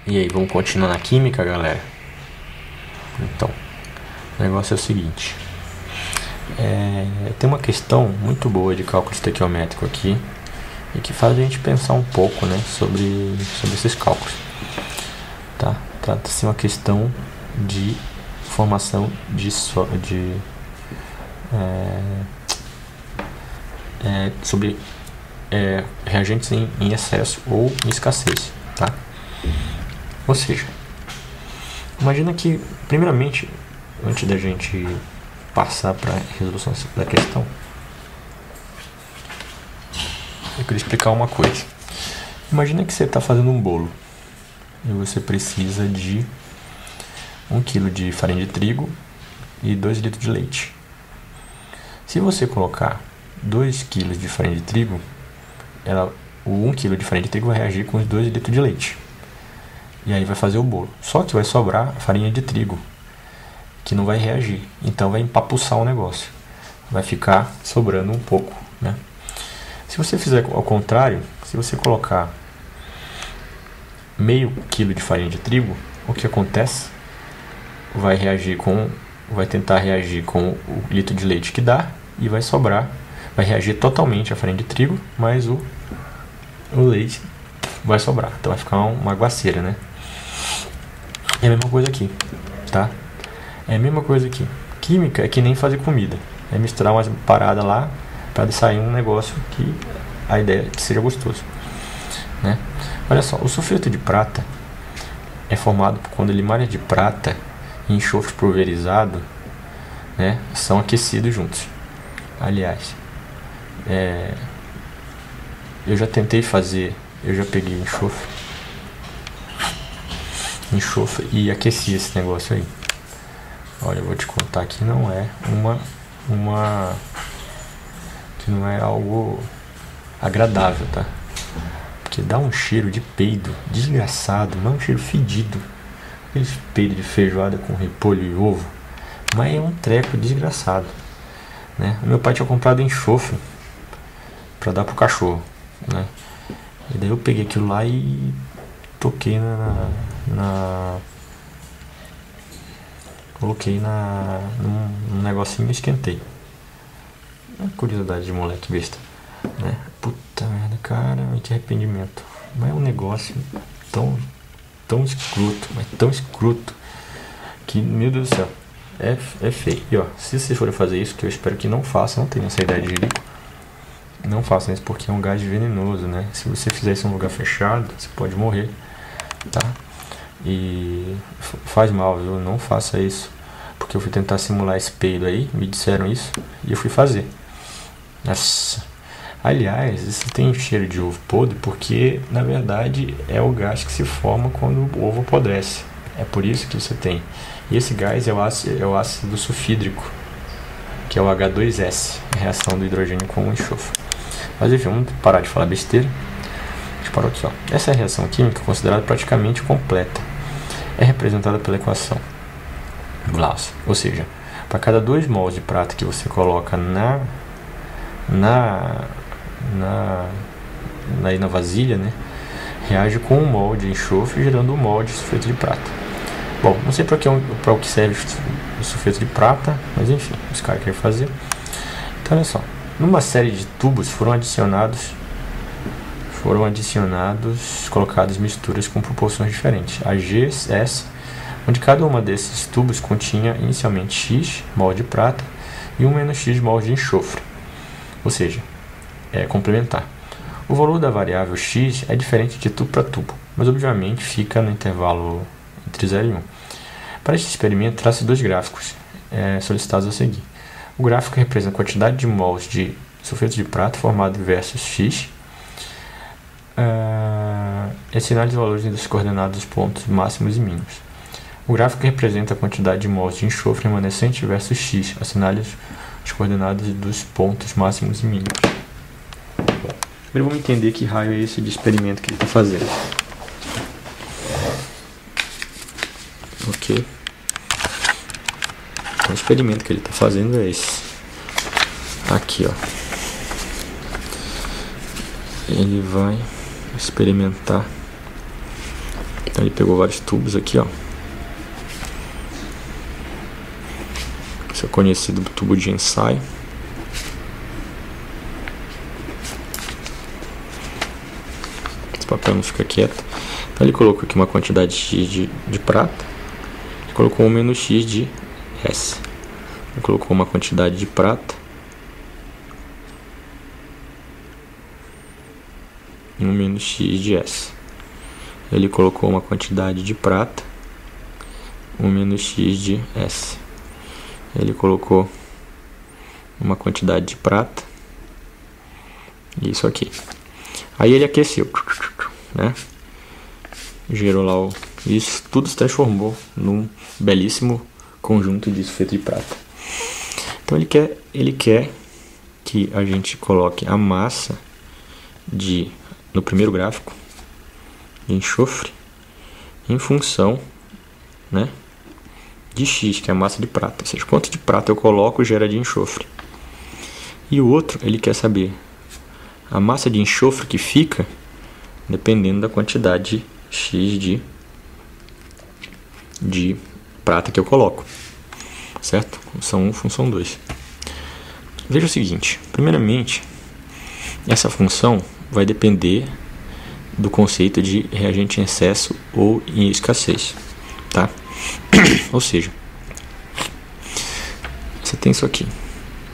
E aí, vamos continuar na química, galera? Então, o negócio é o seguinte. Tem uma questão muito boa de cálculo estequiométrico aqui e que faz a gente pensar um pouco, né, sobre esses cálculos. Tá? Trata-se de uma questão de formação sobre reagentes em excesso ou em escassez, tá? Ou seja, imagina que, primeiramente, antes da gente passar para a resolução da questão, eu queria explicar uma coisa. Imagina que você está fazendo um bolo e você precisa de 1 kg de farinha de trigo e 2 litros de leite. Se você colocar 2 kg de farinha de trigo, o 1 kg de farinha de trigo vai reagir com os 2 litros de leite. E aí vai fazer o bolo. Só que vai sobrar farinha de trigo, que não vai reagir. Então vai empapuçar o negócio. Vai ficar sobrando um pouco, né? Se você fizer ao contrário, se você colocar meio quilo de farinha de trigo, o que acontece? Vai tentar reagir com o litro de leite que dá e vai sobrar. Vai reagir totalmente a farinha de trigo, mas o leite vai sobrar. Então vai ficar uma aguaceira, né? É a mesma coisa aqui, tá? É a mesma coisa aqui. Química é que nem fazer comida. É misturar umas paradas lá para sair um negócio que a ideia é que seja gostoso, né? Olha só, o sulfeto de prata é formado quando limares de prata e enxofre pulverizado, né, são aquecidos juntos. Aliás, eu já tentei fazer, eu já peguei enxofre e aqueci esse negócio aí. Olha, eu vou te contar que não é que não é algo agradável, tá? Porque dá um cheiro de peido desgraçado, não é um cheiro fedido, aquele peido de feijoada com repolho e ovo, mas é um treco desgraçado, né? O meu pai tinha comprado enxofre para dar pro cachorro, né? E daí eu peguei aquilo lá e toquei coloquei num negocinho e esquentei. Uma curiosidade de moleque besta, né? Puta merda, cara, que arrependimento. Mas é um negócio tão escroto, mas tão escroto, que, meu Deus do céu, é feio. E ó, se vocês forem fazer isso, que eu espero que não façam, não tenham essa ideia de jirico, não façam isso porque é um gás venenoso, né? Se você fizer isso em um lugar fechado, você pode morrer, tá? E faz mal, viu? Não faça isso. Porque eu fui tentar simular esse peido aí, me disseram isso, e eu fui fazer. Nossa. Aliás, isso tem cheiro de ovo podre porque, na verdade, é o gás que se forma quando o ovo apodrece. É por isso que você tem. E esse gás é o ácido sulfídrico, que é o H2S, a reação do hidrogênio com o enxofre. Mas enfim, vamos parar de falar besteira. A gente parou aqui, ó. Essa é a reação química considerada praticamente completa. É representada pela equação Gauss. Ou seja, para cada 2 mols de prata que você coloca na vasilha, né, reage com 1 mol de enxofre, gerando 1 mol de sulfeto de prata. Bom, não sei para o que serve o sulfeto de prata, mas enfim, os caras querem fazer. Então, olha só, numa série de tubos foram adicionados, colocadas misturas com proporções diferentes, a G, S, onde cada uma desses tubos continha inicialmente X mol de prata e 1 menos X mol de enxofre, ou seja, é complementar. O valor da variável X é diferente de tubo para tubo, mas obviamente fica no intervalo entre 0 e 1. Para este experimento, trace 2 gráficos solicitados a seguir. O gráfico representa a quantidade de mols de sulfeto de prata formado versus X, e assinale os valores das coordenadas dos pontos máximos e mínimos. O gráfico representa a quantidade de mols de enxofre remanescente versus X, assinale as coordenadas dos pontos máximos e mínimos. Primeiro vamos entender que raio é esse de experimento que ele está fazendo. Ok? Então, o experimento que ele está fazendo é esse. Aqui, ó. Ele vai experimentar Então ele pegou vários tubos aqui, ó. Esse é o conhecido tubo de ensaio. Esse papel não fica quieto. Então ele colocou aqui uma quantidade X de prata. Ele colocou um menos X de S. Ele colocou uma quantidade de prata. E um menos X de S. Ele colocou uma quantidade de prata. Um menos X de S. Ele colocou uma quantidade de prata. Isso aqui. Aí ele aqueceu, né? Gerou lá isso, tudo se transformou num belíssimo conjunto disso feito de prata. Então ele quer que a gente coloque a massa no primeiro gráfico de enxofre em função, né, de X, que é a massa de prata. Ou seja, quanto de prata eu coloco gera de enxofre. E o outro, ele quer saber a massa de enxofre que fica dependendo da quantidade X de prata que eu coloco. Certo? Função 1, função 2. Veja o seguinte. Primeiramente, essa função vai depender do conceito de reagente em excesso ou em escassez. Tá? Ou seja, você tem isso aqui.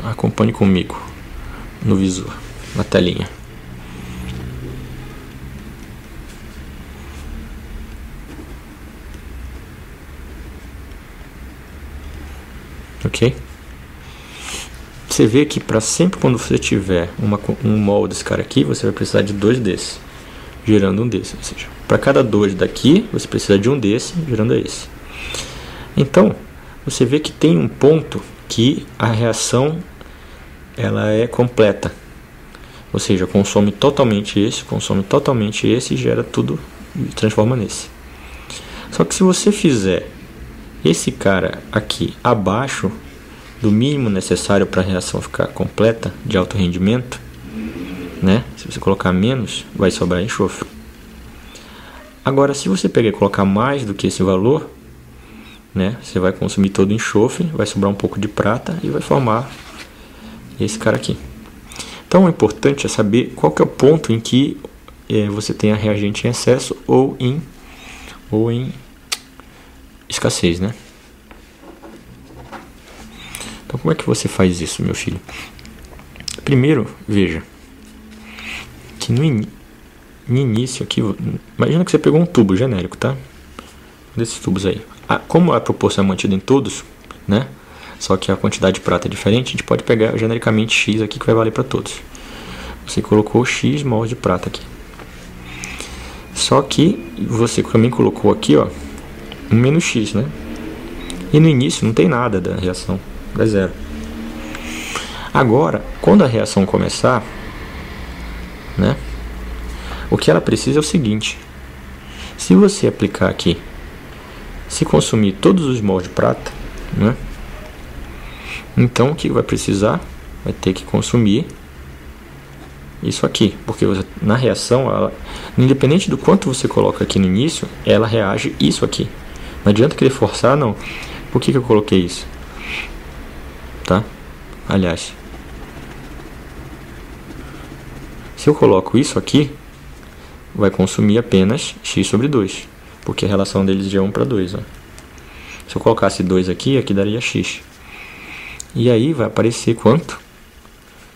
Acompanhe comigo no visor, na telinha. Ok? Você vê que para sempre quando você tiver um mol desse cara aqui, você vai precisar de 2 desses, gerando um desse. Ou seja, para cada 2 daqui, você precisa de um desse, gerando esse. Então, você vê que tem um ponto que a reação ela é completa. Ou seja, consome totalmente esse e gera tudo e transforma nesse. Só que se você fizer esse cara aqui abaixo do mínimo necessário para a reação ficar completa, de alto rendimento, né? Se você colocar menos, vai sobrar enxofre. Agora, se você pegar e colocar mais do que esse valor, né? Você vai consumir todo o enxofre, vai sobrar um pouco de prata e vai formar esse cara aqui. Então, o importante é saber qual que é o ponto em que você tem a reagente em excesso ou em escassez, né? Então, como é que você faz isso, meu filho? Primeiro, veja que no início aqui, imagina que você pegou um tubo genérico, tá? Desses tubos aí. Como a proporção é mantida em todos, né? Só que a quantidade de prata é diferente, a gente pode pegar genericamente X aqui que vai valer para todos. Você colocou X mols de prata aqui. Só que você também colocou aqui, ó, um menos X, né? E no início não tem nada da reação, dá zero. Agora, quando a reação começar, né? O que ela precisa é o seguinte. Se você aplicar aqui, se consumir todos os mols de prata, né? Então, o que vai precisar? Vai ter que consumir isso aqui, porque na reação, independente do quanto você coloca aqui no início, ela reage isso aqui. Não adianta querer forçar, não. Por que eu coloquei isso? Tá? Aliás, se eu coloco isso aqui, vai consumir apenas x sobre 2, porque a relação deles é 1 para 2. Ó. Se eu colocasse 2 aqui, aqui daria x. E aí vai aparecer quanto?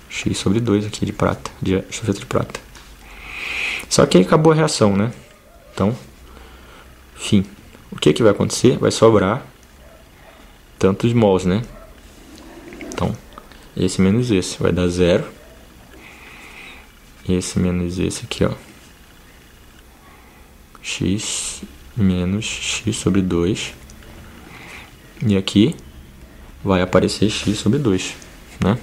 X sobre 2 aqui de prata, de sulfeto de prata. Só que aí acabou a reação, né? Então, fim. O que vai acontecer? Vai sobrar tantos mols, né? Então, esse menos esse vai dar 0. Esse menos esse aqui, ó. X menos x sobre 2. E aqui vai aparecer x sobre 2, né?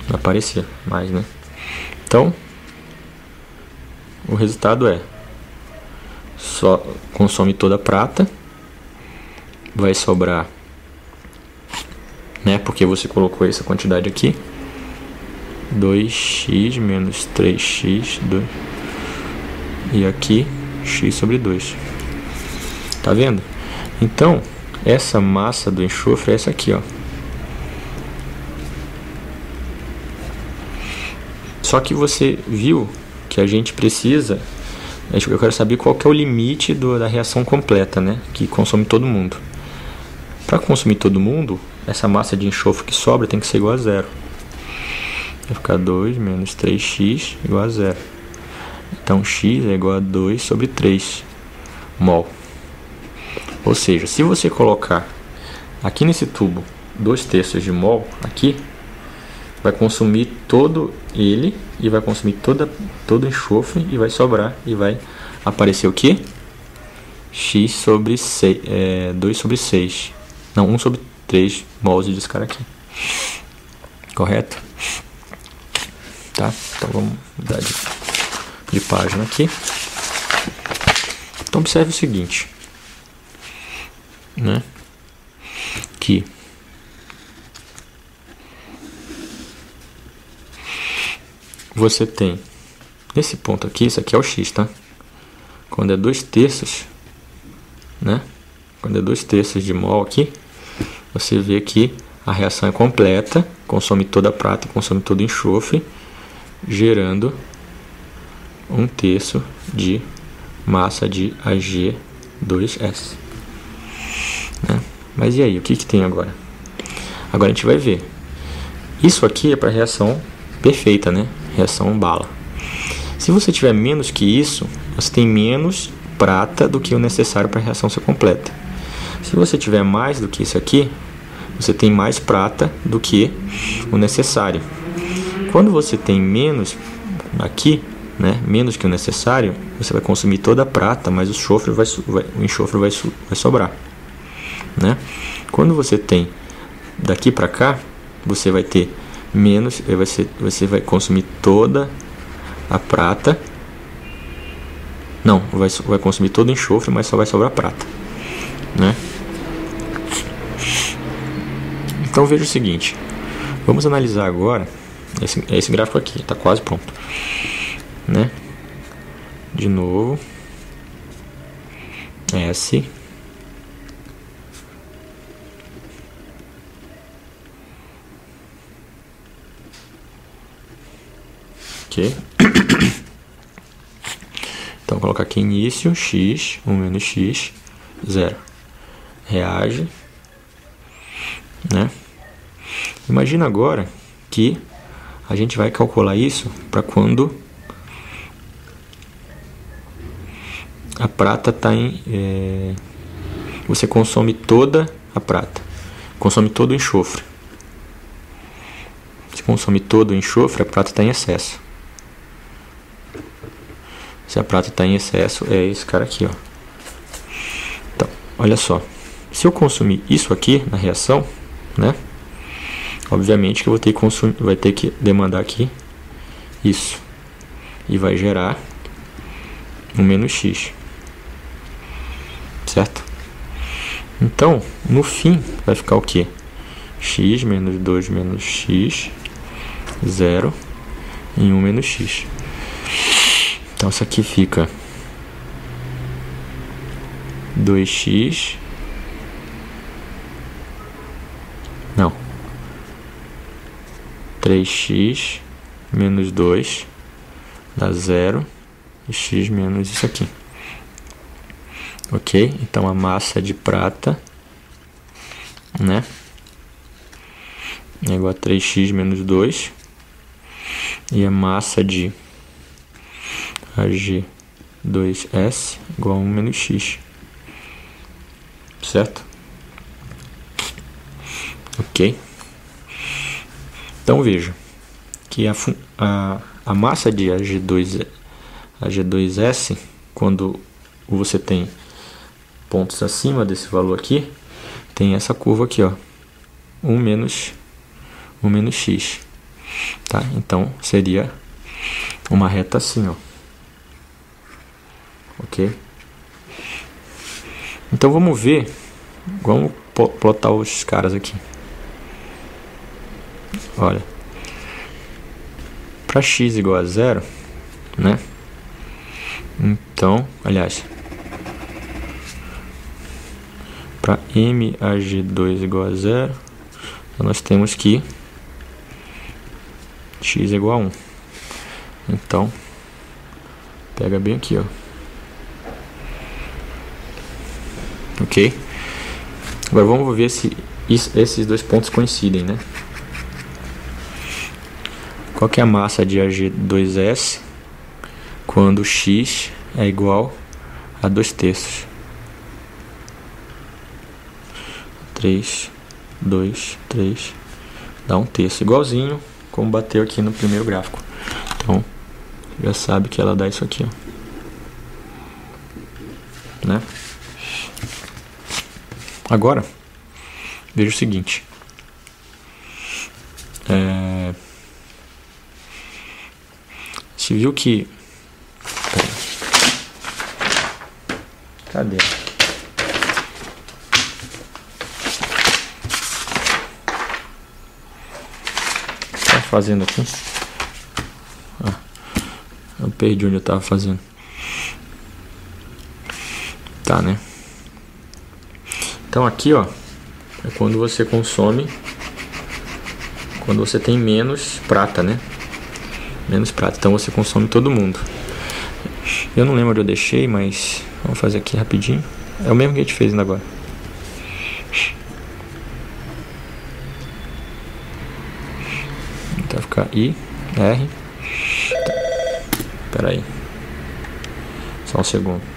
Vai aparecer mais, né? Então, o resultado é só consome toda a prata, vai sobrar, né? Porque você colocou essa quantidade aqui, 2x menos 3x, 2, e aqui x sobre 2. Tá vendo? Então, essa massa do enxofre é essa aqui, ó. Só que você viu que a gente precisa... Eu quero saber qual que é o limite da reação completa, né? Que consome todo mundo. Para consumir todo mundo, essa massa de enxofre que sobra tem que ser igual a zero. Vai ficar 2 menos 3x igual a zero. Então, x é igual a 2 sobre 3 mol. Ou seja, se você colocar aqui nesse tubo 2/3 de mol, aqui, vai consumir todo ele e vai consumir todo o enxofre e vai sobrar e vai aparecer o que? X sobre 6, 2 sobre 6. Não, 1 sobre 3 mols desse cara aqui. Correto? Tá? Então vamos mudar de página aqui. Então observe o seguinte, né? Que você tem nesse ponto aqui, isso aqui é o x, tá? Quando é 2/3, né? Quando é 2/3 de mol aqui, você vê que a reação é completa, consome toda a prata, consome todo o enxofre, gerando 1/3 de massa de Ag2S. Né? Mas e aí, o que tem agora? Agora a gente vai ver. Isso aqui é para reação perfeita, né? Reação bala. Se você tiver menos que isso, você tem menos prata do que o necessário para a reação ser completa. Se você tiver mais do que isso aqui, você tem mais prata do que o necessário. Quando você tem menos aqui, né, menos que o necessário, você vai consumir toda a prata, mas o enxofre vai sobrar, né? Quando você tem daqui para cá, você vai ter menos, você vai consumir toda a prata. Não, vai consumir todo o enxofre, mas só vai sobrar prata, né? Então veja o seguinte, vamos analisar agora esse gráfico aqui, está quase pronto, né? De novo, S, ok. Então vou colocar aqui início, x, 1 menos x, 0. Reage, né? Imagina agora que a gente vai calcular isso para quando a prata está em... você consome toda a prata, consome todo o enxofre. Se consome todo o enxofre, a prata está em excesso. Se a prata está em excesso, é esse cara aqui, ó. Então, olha só. Se eu consumir isso aqui na reação, né? Obviamente que eu vou ter que vai ter que demandar aqui isso. E vai gerar um menos x. Certo? Então, no fim, vai ficar o quê? X menos 2 menos x, 0 em 1 menos x. Então, isso aqui fica 2x... Não. 3x menos 2 dá 0 e x menos isso aqui. Ok? Então a massa de prata, né, é igual a 3x menos 2 e a massa de Ag2S igual a 1 menos x. Certo? Ok? Então veja que a massa de Ag2S, quando você tem pontos acima desse valor aqui, tem essa curva aqui, ó, 1 menos x, tá? Então seria uma reta assim, ó. Ok? Então vamos ver, vamos plotar os caras aqui. Olha, para x igual a 0, né? Então, aliás, para MAG2 igual a 0, nós temos que x é igual a 1. Então, pega bem aqui, ó. Ok? Agora vamos ver se esses dois pontos coincidem, né? Qual que é a massa de AG2S quando x é igual a 2/3? 3, 2, 3, dá 1/3. Igualzinho como bateu aqui no primeiro gráfico. Então, já sabe que ela dá isso aqui, ó. Né? Agora, veja o seguinte. Você viu que... Cadê? Tá fazendo aqui? Eu perdi onde eu tava fazendo. Tá, né? Então aqui, ó, é quando você consome, quando você tem menos prata, né? Menos prata, então você consome todo mundo. Eu não lembro onde eu deixei, mas vamos fazer aqui rapidinho. É o mesmo que a gente fez ainda agora. Então vai ficar I, R. Espera aí. Só um segundo.